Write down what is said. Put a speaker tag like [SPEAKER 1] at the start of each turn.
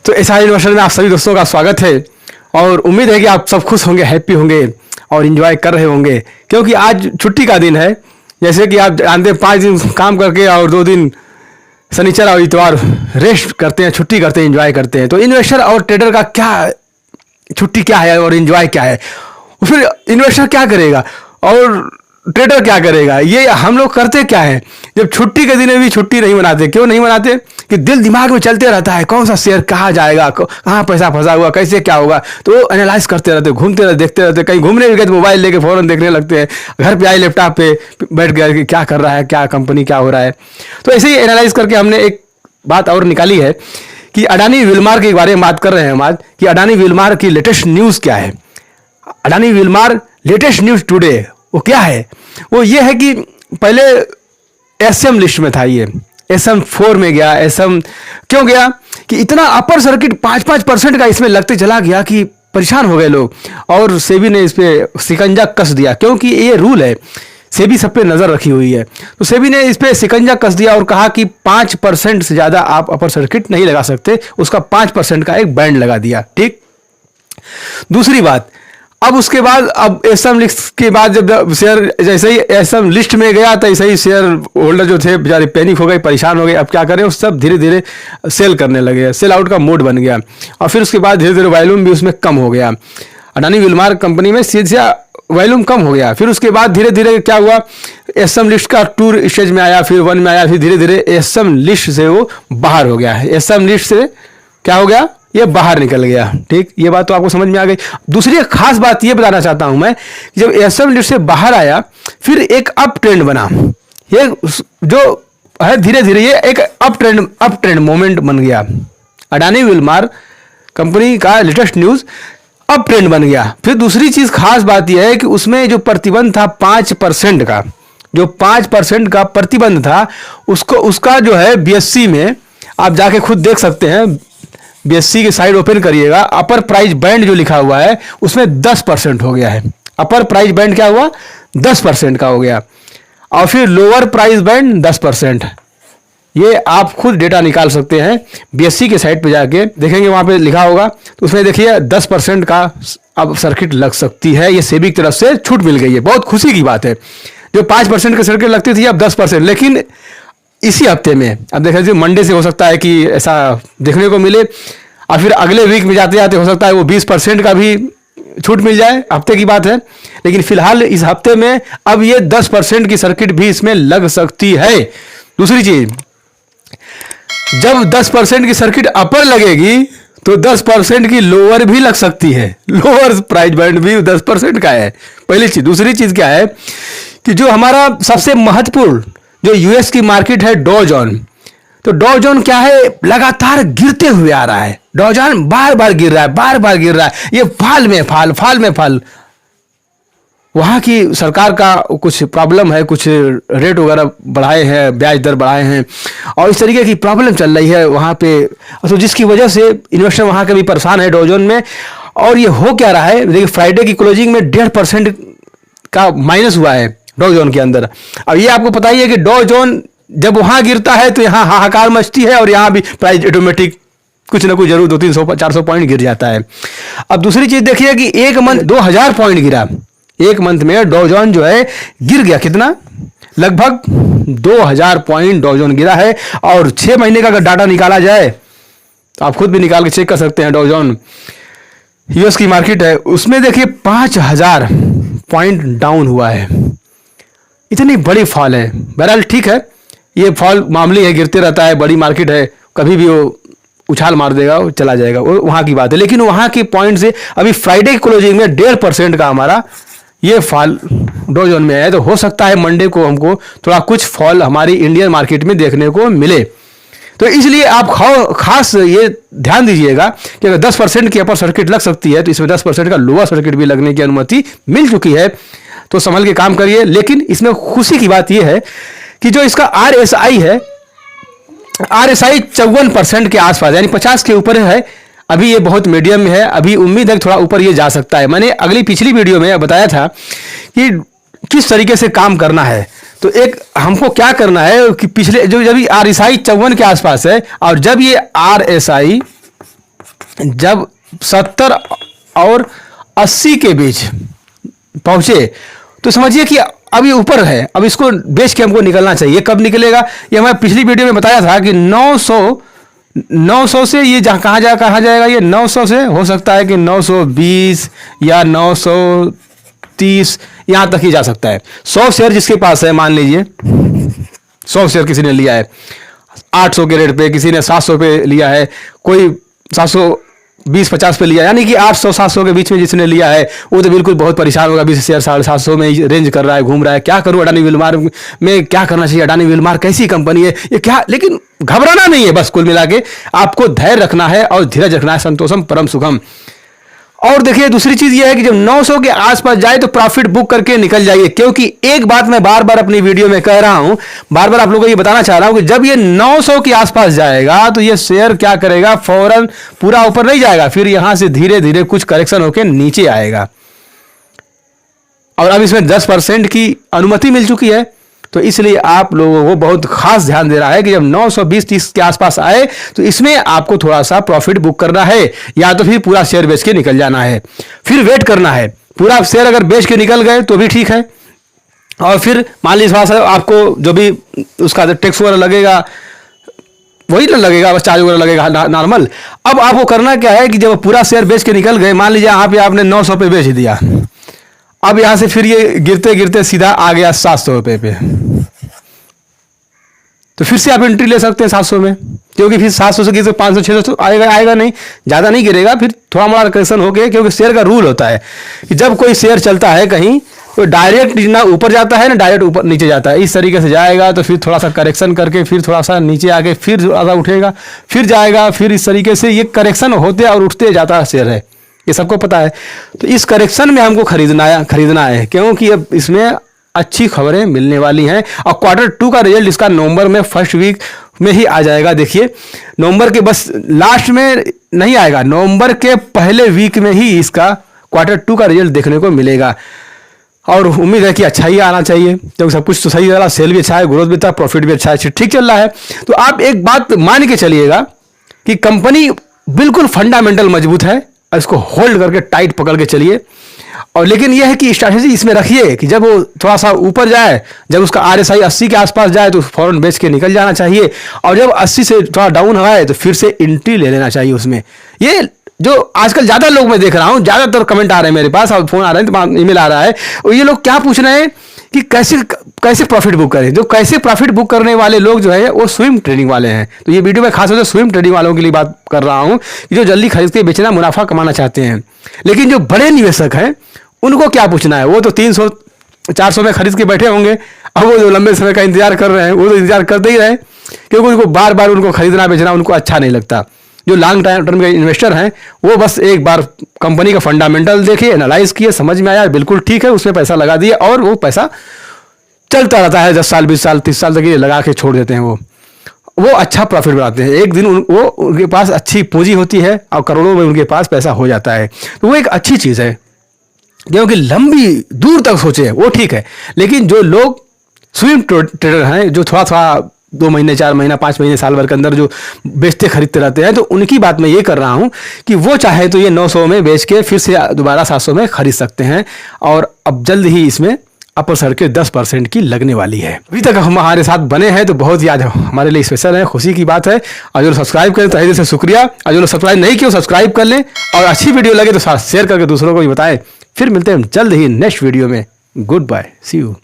[SPEAKER 1] तो SI universal में आप सभी दोस्तों का स्वागत है और उम्मीद है कि आप सब खुश होंगे, हैप्पी होंगे और एंजॉय कर रहे होंगे क्योंकि आज छुट्टी का दिन है। जैसे कि आप जानते हैं 5 दिन काम करके और 2 दिन शनिचर और इतवार रेस्ट करते हैं, छुट्टी करते हैं, एंजॉय करते हैं। तो इन्वेस्टर और ट्रेडर का क्या छुट्टी क्या है और एंजॉय क्या है, फिर इन्वेस्टर क्या करेगा और ट्रेडर क्या करेगा, ये हम लोग करते क्या है जब छुट्टी के दिन में भी छुट्टी नहीं मनाते। क्यों नहीं मनाते कि दिल दिमाग में चलते रहता है कौन सा शेयर कहाँ जाएगा, कहाँ पैसा फंसा हुआ, कैसे क्या होगा, तो एनालाइज करते रहते, घूमते रहते, देखते रहते। कहीं घूमने भी गए तो मोबाइल लेके फौरन देखने लगते हैं, घर पे आए लैपटॉप पे बैठ गए कि क्या कर रहा है, क्या कंपनी क्या हो रहा है। तो ऐसे ही एनालाइज करके हमने एक बात और निकाली है कि अडानी विल्मार के बारे में बात कर रहे हैं हम आज कि अडानी विल्मार की लेटेस्ट न्यूज़ क्या है। Adani Wilmar latest news today वो क्या है, वो ये है कि पहले एसएम लिस्ट में था, ये एसएम 4 में गया। एसएम क्यों गया कि इतना अपर सर्किट 5% का इसमें लगते चला गया कि परेशान हो गए लोग और सेबी ने इस पर शिकंजा कस दिया क्योंकि ये रूल है, सेबी सब पे नज़र रखी हुई है। तो सेबी ने इस पर शिकंजा कस दिया और कहा कि 5% से ज़्यादा आप अपर सर्किट नहीं लगा सकते, उसका 5% का एक बैंड लगा दिया। ठीक, दूसरी बात, अब उसके बाद अब एसएम लिस्ट के बाद जब शेयर जैसे ही एसएम लिस्ट में गया तो ऐसे ही शेयर होल्डर जो थे बेचारे पैनिक हो गए, परेशान हो गए। अब क्या करें, सब धीरे धीरे सेल करने लगे, सेल आउट का मोड बन गया और फिर उसके बाद धीरे धीरे वॉल्यूम भी उसमें कम हो गया। अडानी विल्मार कंपनी में सीधा वॉल्यूम कम हो गया। फिर उसके बाद धीरे धीरे क्या हुआ, एसएम लिस्ट का 2 स्टेज में आया, फिर 1 में आया, फिर धीरे धीरे एसएम लिस्ट से वो बाहर हो गया है। एसएम लिस्ट से क्या हो गया, ये बाहर निकल गया। ठीक, ये बात तो आपको समझ में आ गई। दूसरी एक खास बात ये बताना चाहता हूं मैं, जब एसएम लिस्ट से बाहर आया फिर एक अप ट्रेंड बना, ये जो है धीरे धीरे ये एक अप ट्रेंड मोमेंट बन गया। अडानी विल्मार कंपनी का लेटेस्ट न्यूज़ अप ट्रेंड बन गया। फिर दूसरी चीज़ खास बात यह है कि उसमें जो प्रतिबंध था 5% का, जो 5% का प्रतिबंध था उसका जो है बीएससी में आप जाके खुद देख सकते हैं, बीएससी की साइड ओपन करिएगा, अपर प्राइस बैंड जो लिखा हुआ है उसमें 10% हो गया है। अपर प्राइस बैंड क्या हुआ, 10% का हो गया और फिर लोअर प्राइस बैंड 10%। ये आप खुद डेटा निकाल सकते हैं, बीएससी के साइट पे जाके देखेंगे, वहां पे लिखा होगा तो उसमें देखिए 10% का अब सर्किट लग सकती है। ये सेबी की तरफ से छूट मिल गई है, बहुत खुशी की बात है। जो 5% की सर्किट लगती थी अब 10%, लेकिन इसी हफ्ते में अब देखा जाए मंडे से हो सकता है कि ऐसा देखने को मिले और फिर अगले वीक में जाते जाते हो सकता है वो 20% का भी छूट मिल जाए, हफ्ते की बात है। लेकिन फिलहाल इस हफ्ते में अब ये 10% की सर्किट भी इसमें लग सकती है। दूसरी चीज, जब 10% की सर्किट अपर लगेगी तो 10% की लोअर भी लग सकती है, लोअर प्राइस बैंड भी 10% का है, पहली चीज। दूसरी चीज क्या है कि जो हमारा सबसे महत्वपूर्ण जो यूएस की मार्केट है डॉ जोन, तो डॉ जोन क्या है, लगातार गिरते हुए आ रहा है। डॉ जोन बार बार गिर रहा है, बार बार गिर रहा है, ये फाल में फाल। वहाँ की सरकार का कुछ प्रॉब्लम है, कुछ रेट वगैरह बढ़ाए हैं, ब्याज दर बढ़ाए हैं और इस तरीके की प्रॉब्लम चल रही है वहाँ पे, तो जिसकी वजह से इन्वेस्टर वहाँ के भी परेशान है डॉ जोन में। और ये हो क्या रहा है, देखिए फ्राइडे की क्लोजिंग में 1.5% का माइनस हुआ है डॉ जोन के अंदर। अब ये आपको पता ही है कि डॉ जोन जब वहां गिरता है तो यहाँ हाहाकार मचती है और यहाँ भी प्राइस ऑटोमेटिक कुछ ना कुछ जरूर 200-300-400 पॉइंट गिर जाता है। अब दूसरी चीज देखिए कि एक मंथ 2000 पॉइंट गिरा, एक मंथ में डॉ जोन जो है गिर गया, कितना, लगभग 2000 पॉइंट डॉ जोन गिरा है। और 6 महीने का अगर डाटा निकाला जाए तो आप खुद भी निकाल के चेक कर सकते हैं। डॉ जोन यूएस की मार्केट है, उसमें देखिए 5000 पॉइंट डाउन हुआ है, इतनी बड़ी फॉल है। बहरहाल ठीक है, ये फॉल मामूली है, गिरते रहता है, बड़ी मार्केट है, कभी भी वो उछाल मार देगा, वो चला जाएगा, वो वहाँ की बात है। लेकिन वहाँ के पॉइंट से अभी फ्राइडे की क्लोजिंग में 1.5% का हमारा ये फॉल डॉ जोन में है, तो हो सकता है मंडे को हमको थोड़ा कुछ फॉल हमारी इंडियन मार्केट में देखने को मिले। तो इसलिए आप खास ये ध्यान दीजिएगा कि अगर 10% की अपर सर्किट लग सकती है तो इसमें 10% का लोअर सर्किट भी लगने की अनुमति मिल चुकी है, तो संभल के काम करिए। लेकिन इसमें खुशी की बात यह है कि जो इसका आरएसआई है, आरएसआई 54% के आसपास यानी 50 के ऊपर है। अभी ये बहुत मीडियम में है, अभी उम्मीद है थोड़ा ऊपर ये जा सकता है। मैंने पिछली वीडियो में बताया था कि किस तरीके से काम करना है। तो एक हमको क्या करना है कि पिछले जब आरएसआई 54 के आसपास है और जब ये आरएसआई जब 70 और 80 के बीच पहुंचे तो समझिए कि अब ये ऊपर है, अब इसको बेच के हमको निकलना चाहिए। कब निकलेगा? ये हमारे पिछली वीडियो में बताया था कि 900 से ये कहाँ जाएगा? ये 900 से हो सकता है कि 920 या 930 यहाँ तक ही जा सकता है। 100 शेयर जिसके पास है, मान लीजिए 100 शेयर किसी ने लिया है 800 के रेट पे, किसी ने 700 पे लिया है, कोई 720-50 पे लिया, यानी कि 800-700 के बीच में जिसने लिया है वो तो बिल्कुल बहुत परेशान होगा। 20 शेयर 750 में रेंज कर रहा है, घूम रहा है, क्या करूं अडानी विलमार में, क्या करना चाहिए? अडानी विलमार कैसी कंपनी है ये, क्या? लेकिन घबराना नहीं है, बस कुल मिला के आपको धैर्य रखना है और धीरज रखना है। संतोषम परम सुखम। और देखिए दूसरी चीज ये है कि जब 900 के आसपास जाए तो प्रॉफिट बुक करके निकल जाइए, क्योंकि एक बात मैं बार बार अपनी वीडियो में कह रहा हूं, बार बार आप लोगों को ये बताना चाह रहा हूं कि जब ये 900 के आसपास जाएगा तो ये शेयर क्या करेगा? फौरन पूरा ऊपर नहीं जाएगा, फिर यहां से धीरे धीरे कुछ करेक्शन होकर नीचे आएगा। और अब इसमें 10% की अनुमति मिल चुकी है, तो इसलिए आप लोगों को बहुत खास ध्यान देना है कि जब 920-30 के आसपास आए तो इसमें आपको थोड़ा सा प्रॉफिट बुक करना है, या तो फिर पूरा शेयर बेच के निकल जाना है। फिर वेट करना है, पूरा शेयर अगर बेच के निकल गए तो भी ठीक है, और फिर मान लीजिए थोड़ा सा आपको जो भी उसका टैक्स वगैरह लगेगा वही ना लगेगा, बस चार्ज वगैरह लगेगा नॉर्मल। अब आपको करना क्या है कि जब पूरा शेयर बेच के निकल गए, मान लीजिए यहाँ पे आपने 900 पे बेच दिया, अब यहां से फिर ये गिरते गिरते सीधा आ गया 700 रुपए पे, तो फिर से आप एंट्री ले सकते हैं 700 में, क्योंकि फिर 700 से गिर 500-600 आएगा नहीं, ज़्यादा नहीं गिरेगा, फिर थोड़ा मोड़ा करेक्शन हो गया। क्योंकि शेयर का रूल होता है कि जब कोई शेयर चलता है कहीं तो डायरेक्ट ना ऊपर जाता है ना डायरेक्ट ऊपर नीचे जाता है, इस तरीके से जाएगा, तो फिर थोड़ा सा करेक्शन करके फिर थोड़ा सा नीचे आके फिर थोड़ा सा उठेगा, फिर जाएगा, फिर इस तरीके से ये करेक्शन होते और उठते जाता है शेयर है, ये सबको पता है। तो इस करेक्शन में हमको खरीदना है, क्योंकि अब इसमें अच्छी खबरें मिलने वाली हैं। और Q2 का रिजल्ट इसका नवंबर में फर्स्ट वीक में ही आ जाएगा। देखिए नवंबर के बस लास्ट में नहीं आएगा, नवंबर के पहले वीक में ही इसका Q2 का रिजल्ट देखने को मिलेगा। और उम्मीद है कि अच्छा ही आना चाहिए, क्योंकि सब कुछ तो सही रहा, सेल भी अच्छा है, ग्रोथ भी अच्छा, प्रॉफिट भी अच्छा है, ठीक चल रहा है। तो आप एक बात मान के चलिएगा कि कंपनी बिल्कुल फंडामेंटल मजबूत है, इसको होल्ड करके टाइट पकड़ के चलिए। और लेकिन यह है कि स्ट्रैटेजी इसमें रखिए कि जब वो थोड़ा सा ऊपर जाए, जब उसका RSI 80 के आसपास जाए तो फौरन बेच के निकल जाना चाहिए, और जब 80 से थोड़ा डाउन आए तो फिर से एंट्री ले लेना चाहिए उसमें। ये जो आजकल ज़्यादा लोग मैं देख रहा हूँ, ज़्यादातर कमेंट आ रहे हैं मेरे पास और फ़ोन आ रहे हैं, ईमेल आ रहा है, और ये लोग क्या पूछ रहे हैं कि कैसे प्रॉफिट बुक करें। जो कैसे प्रॉफिट बुक करने वाले लोग जो है वो स्विंग ट्रेडिंग वाले हैं। तो ये वीडियो में खास तौर से स्विंग ट्रेडिंग वालों के लिए बात कर रहा हूँ कि जो जल्दी खरीद के बेचना, मुनाफा कमाना चाहते हैं। लेकिन जो बड़े निवेशक हैं उनको क्या पूछना है, वो तो 300-400 में खरीद के बैठे होंगे। अब वो जो लंबे समय का इंतजार कर रहे हैं वो तो इंतजार करते ही रहे, क्योंकि उनको बार बार उनको खरीदना बेचना उनको अच्छा नहीं लगता। जो लॉन्ग टर्म के इन्वेस्टर हैं वो बस एक बार कंपनी का फंडामेंटल देखे, एनालाइज किए, समझ में आया बिल्कुल ठीक है, उसमें पैसा लगा दिए और वो पैसा चलता रहता है 10 साल 20 साल 30 साल तक ये लगा के छोड़ देते हैं। वो अच्छा प्रॉफिट बनाते हैं। एक दिन वो उनके पास अच्छी पूंजी होती है और करोड़ों में उनके पास पैसा हो जाता है। तो वो एक अच्छी चीज़ है, क्योंकि लंबी दूर तक सोचे वो ठीक है। लेकिन जो लोग स्विंग ट्रेडर हैं, जो थोड़ा थोड़ा 2 महीने 4 महीना 5 महीने साल भर के अंदर जो बेचते खरीदते रहते हैं, तो उनकी बात मैं ये कर रहा हूँ कि वो चाहे तो ये 900 में बेच के फिर से दोबारा 700 में खरीद सकते हैं। और अब जल्द ही इसमें अपर सर्किट 10% की लगने वाली है। अभी तक हम हमारे साथ बने हैं तो बहुत याद है, हमारे लिए स्पेशल है, खुशी की बात है। और जो लोग सब्सक्राइब करें तहे दिल से शुक्रिया, और जो लोग सब्सक्राइब नहीं किए सब्सक्राइब कर लें, और अच्छी वीडियो लगे तो साथ शेयर करके दूसरों को भी बताएं। फिर मिलते हैं जल्द ही नेक्स्ट वीडियो में। Goodbye, see you.